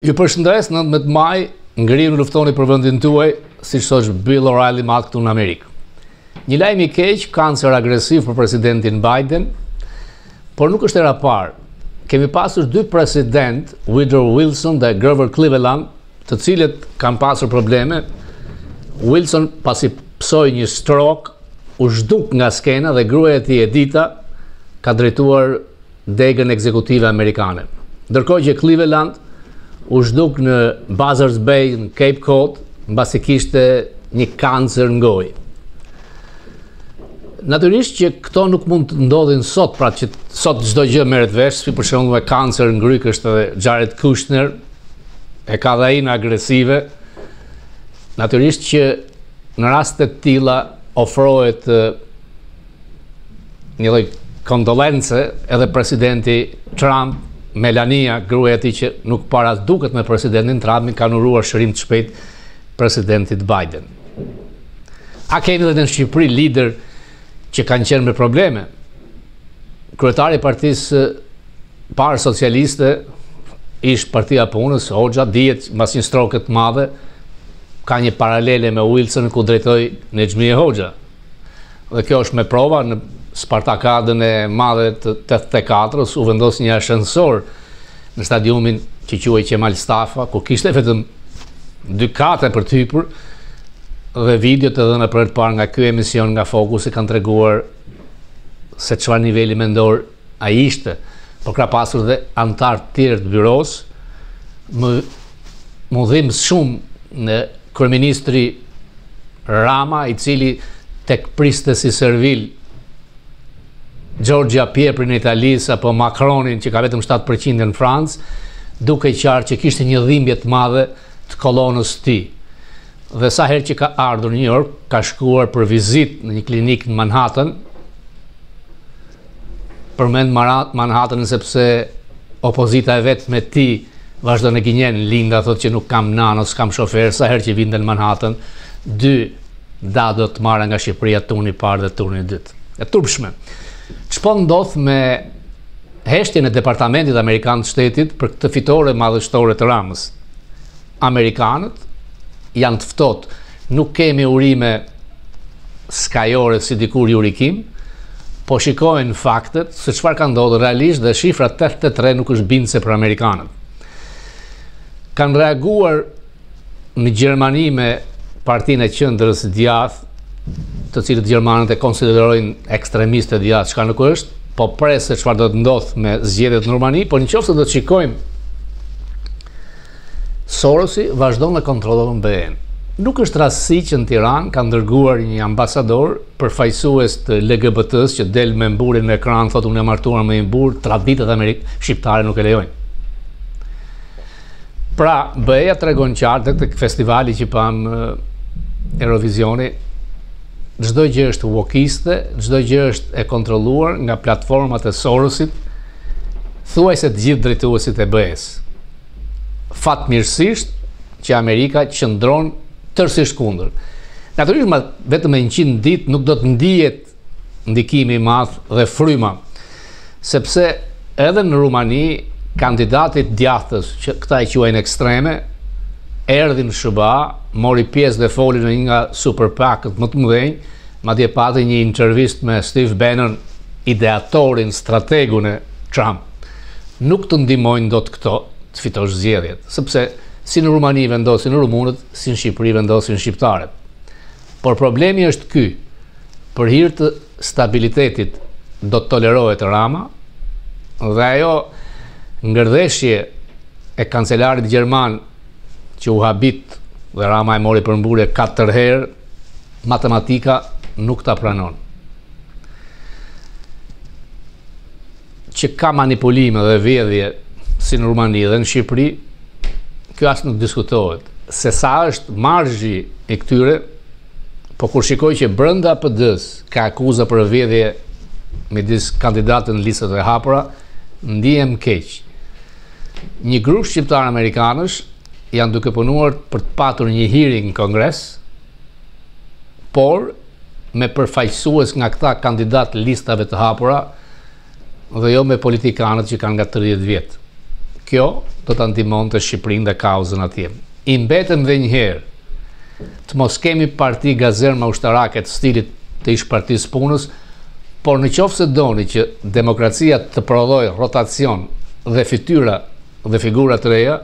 Ju përshëndes, 19 maj, ngrihen luftoni për vendin tuaj, siç thosh Bill O'Reilly madh këtu në Amerikë. Një lajm I keq, kancer agresiv për presidentin Biden, por nuk është era parë. Kemi pasur dy president, Woodrow Wilson dhe Grover Cleveland, të cilët kanë pasur probleme. Wilson pasi psoi një stroke, u zhduk nga skena dhe gruaja e tij Edita ka drejtuar degën ekzekutive amerikane. Ndërkohë që Cleveland u zhduk në Buzzards Bay në Cape Cod, mbasi kishte një kancer në gojë. Natyrisht që këto nuk mund të ndodhin sot, pra që sot çdo gjë merret vesh, si për shembull me kancer në gryk është edhe Jared Kushner, e ka dhe ai në agresive. Natyrisht që në raste të tilla ofrohet një lloj kondolence edhe presidenti Trump, Melania, gruaja e tij që nuk para duket me presidentin Trump, kanë uruar shërim të shpejt presidentit Biden. A kemi edhe në Shqipëri lider që kanë qenë me probleme? Kryetari I partisë parë socialiste, ish Partia Punës, Hoxha, dihet mbas një stroke të madhe, ka një paralele me Wilson ku drejtoi Nexhmije Hoxha. Dhe kjo është me prova në Spartakadën e madhe të 84-s u vendos një ashensor në stadiumin që quhej Qemal Stafa, ku kishte vetëm 2 kate për të hyrë, dhe videot edhe në për të parë nga ky emision nga Fokusi kanë treguar se çfarë niveli mendor ai ishte, por ka pasur dhe antar të tjerë të byros, më dhim shumë në kryeministri Rama, I cili tek priste si Servil Giorgia Piepri në Italis apo Macronin që ka vetëm 7% në Francë, duke qartë që kishte një dhimbje të madhe të kolonës të tij. Dhe sa herë që ka ardhur në New York, ka shkuar për vizitë në një klinikë në Manhattan. Përmend Manhattan sepse opozita e vet me ti vazhdon e gënjen, Linda thotë që nuk kam nano, s'kam shofer, sa herë që vinte në Manhattan, 2 da do të marra nga Shqipëria turni I parë dhe turni I dytë. E turpshme. Ç'po ndodh me heshtjen e Departamentit Amerikan të Shtetit për këtë fitore madhështore të Ramës? Amerikanët janë të ftohtë, nuk kemi urime skajore si dikur Jurikim, po shikojnë faktet se çfarë ka ndodhur realisht dhe shifra 83 nuk është bindse për amerikanët. Kanë reaguar në Gjermani me Partinë e Qendrës Djathtë, të cilët gjermanët e konsiderojnë ekstremistë djathtë, çka nuk është, po pres se çfarë do të ndodh me zgjedhjet në Rumani, por nëse do të shikojmë, Sorosi vazhdon të kontrollon BE-n. Nuk është rastësi që në Tiranë ka dërguar një ambasador përfaqësues të LGBT-s që del me mburin në ekran, thotë unë jam martuar me një burr, traditat shqiptare nuk e lejojnë. Pra, BE-ja tregon qartë tek festivali që pam Eurovisioni, çdo gjë është wokiste, çdo gjë është e kontrolluar nga platformat e Sorosit, thuajse të gjithë drejtuesit e BE-s. Fatmirësisht që Amerika qëndron tërësisht kundër. Natyrisht vetëm me 100 ditë nuk do të ndihet ndikimi I madh dhe fryma, sepse edhe në Rumani kandidatit djathtës, që këta I quajnë ekstreme, erdhi në SBA, mori pjesë dhe foli në një nga super PAC-ët më të mëdhenj, madje pati një intervistë me Steve Bannon, ideatorin, strategun e Trump. Nuk të ndihmojnë dot këto të fitosh zgjedhjet, sepse si në Rumani vendosin rumunët, si në Shqipëri vendosin shqiptarët. Por problemi është ky: për hir të stabilitetit do të tolerohet Rama, dhe ajo ngërdheshje e kancelarit gjerman që u habit dhe Rama e mori për mburje 4 herë, matematika nuk ta pranon. Që ka manipulime dhe vjedhje si në Rumani dhe në Shqipëri, kjo as nuk diskutohet. Se sa është marzhi I këtyre, po kur shikoj që brenda PD-s ka akuza për vjedhje midis kandidatëve në listat e hapura, ndihem keq. Një grup shqiptar amerikanësh janë duke punuar për të patur një hearing në Kongres, por me përfaqësues nga këta kandidat listave të hapura dhe jo me politikanët që kanë nga 30 vjet. Kjo do të ndihmonte Shqipërinë dhe kauzën atje. I mbetëm dhe njëherë të mos kemi parti gazerma ushtarake të stilit të ish partisë punës, por në qoftë se doni që demokracia të prodhojë rotacion dhe fytyra dhe figura të reja,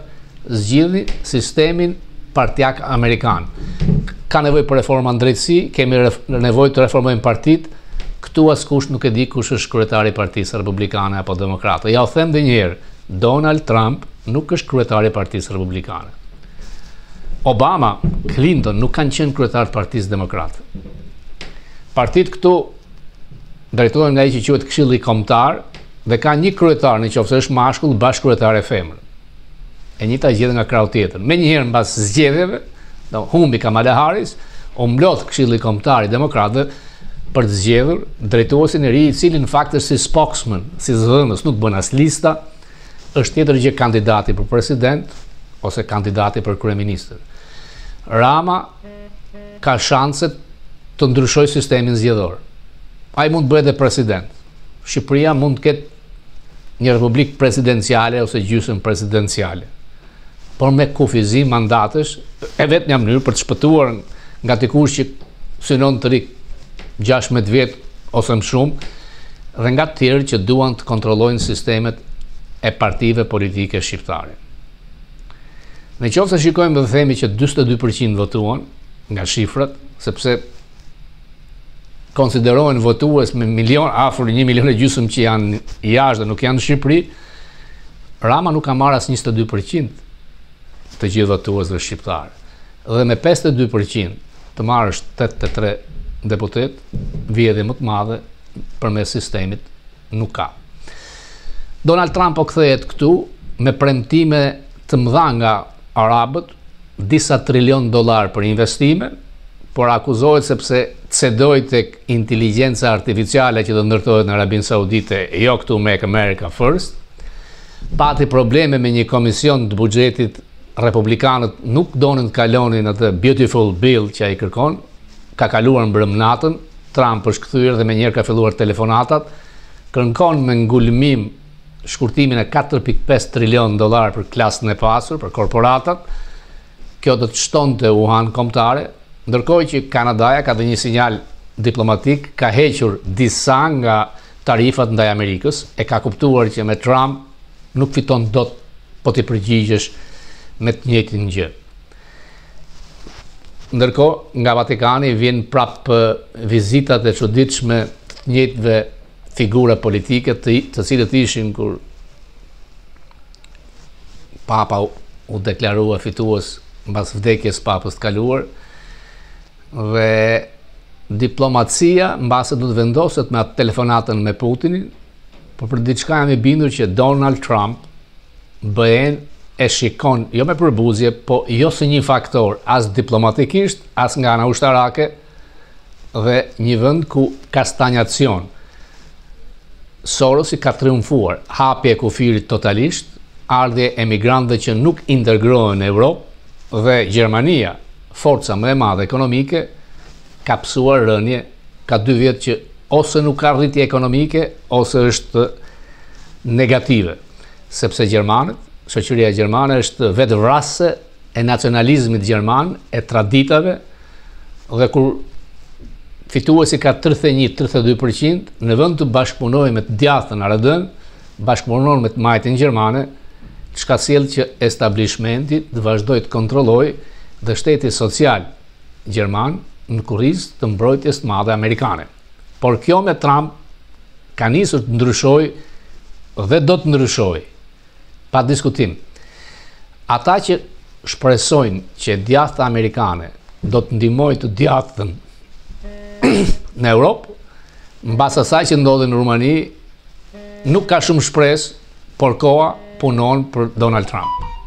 zgjidhni sistemin partijak amerikan. Ka nevojë për reforma në drejtësi, kemi nevojë të reformojmë partitë. Këtu askush nuk e di kush është kryetari i Partisë Republikane apo Demokrate. Ja u them edhe një herë, Donald Trump nuk është kryetari i Partisë Republikane. Obama, Clinton nuk kanë qenë kryetar të Partisë Demokrate. Partitë këtu drejtohen nga ai që quhet Këshilli Kombëtar dhe ka një kryetar, nëse është mashkull, bashkëkryetar e femër. E njëjta gjë nga krau tjetër. Menjëherë mbas zgjedhjeve, humbi Kamala Harris, u mblodh Këshilli Kombëtar i Demokratëve për të zgjedhur drejtuesin e ri, i cili në fakt është si spokesman, si zëdhënës, nuk bën as lista, është tjetër gjë kandidati për president ose kandidati për kryeministër. Rama ka shanset të ndryshojë sistemin zgjedhor. Ai mund të bëhet president. Shqipëria mund të ketë një republikë presidenciale ose gjysmë presidenciale, por me kufizim mandatesh, e vetë një mënyrë për të shpëtuar nga dikush që synon të rik 16 vjet ose më shumë, dhe nga të tjerë që duan të kontrollojnë sistemet e partive politike shqiptare. Në qoftë se shikojmë dhe themi që 42% votuan nga shifrat, sepse konsiderohen votues me afër 1,5 milion që janë jashtë dhe nuk janë në Shqipëri, Rama nuk ka marrë as 22% të gjithë votuesve shqiptarë. Dhe me 52% të marrësh 83 deputet, vjedhje më të madhe përmes sistemit nuk ka. Donald Trump po kthehet këtu me premtime të mëdha nga arabët, disa $trilion për investime, por akuzohet sepse cedoi tek inteligjenca artificiale që do ndërtohet në Arabinë Saudite, jo këtu Make America First. Pati probleme me një komision të buxhetit, republikanët nuk donin të kalonin atë beautiful bill që ai kërkon. Ka kaluar mbrëm natën, Trump është kthyer dhe menjëherë ka filluar telefonatat, kërkon me ngulmim shkurtimin e $4.5 trilion për klasën e pasur, për korporatat. Kjo do të shtonte Wuhan kombëtare, ndërkohë që Kanadaja ka dhënë një sinjal diplomatik, ka hequr disa nga tarifat ndaj Amerikës, e ka kuptuar që me Trump nuk fiton dot po t'i përgjigjesh me të njëjtin gjë. Ndërkohë, nga Vatikani vjen prapë vizitat e çuditshme të njëjtëve figura politike të cilët ishin kur Papa u deklarua fitues mbas vdekjes papës të kaluar, dhe diplomacia mbase do të vendoset me atë telefonatën me Putinin, por për diçka jam i bindur që Donald Trump bëhen e shikon jo me përbuzje, po jo si një faktor as diplomatikisht, as nga ana ushtarake, dhe një vend ku ka stagnacion. Sorosi ka triumfuar, hapje e kufirit totalisht, ardhje emigrantëve që nuk integrohen në Europë, dhe Gjermania, forca më e madhe ekonomike, ka psuar rënje, ka 2 vjet që ose nuk ka rritje ekonomike, ose është negative, sepse gjermanët, shoqëria gjermane është vetvrasëse e nacionalizmit gjerman, e traditave, dhe kur fituesi ka 31-32%, në vend të bashkëpunojë me të djathtën Aradën, bashkëpunon me të majtën gjermane, çka sjell që establishmenti të vazhdojë të kontrollojë dhe shteti social gjerman në kurrizë të mbrojtjes të madhe amerikane. Por kjo me Trump ka nisur të ndryshojë dhe do të ndryshojë. Pa diskutim. Ata që shpresojnë që djathta amerikane do të ndihmojë të djathtën në Europë, mbas asaj që ndodhi në Rumani, nuk ka shumë shpresë, por koha punon për Donald Trump.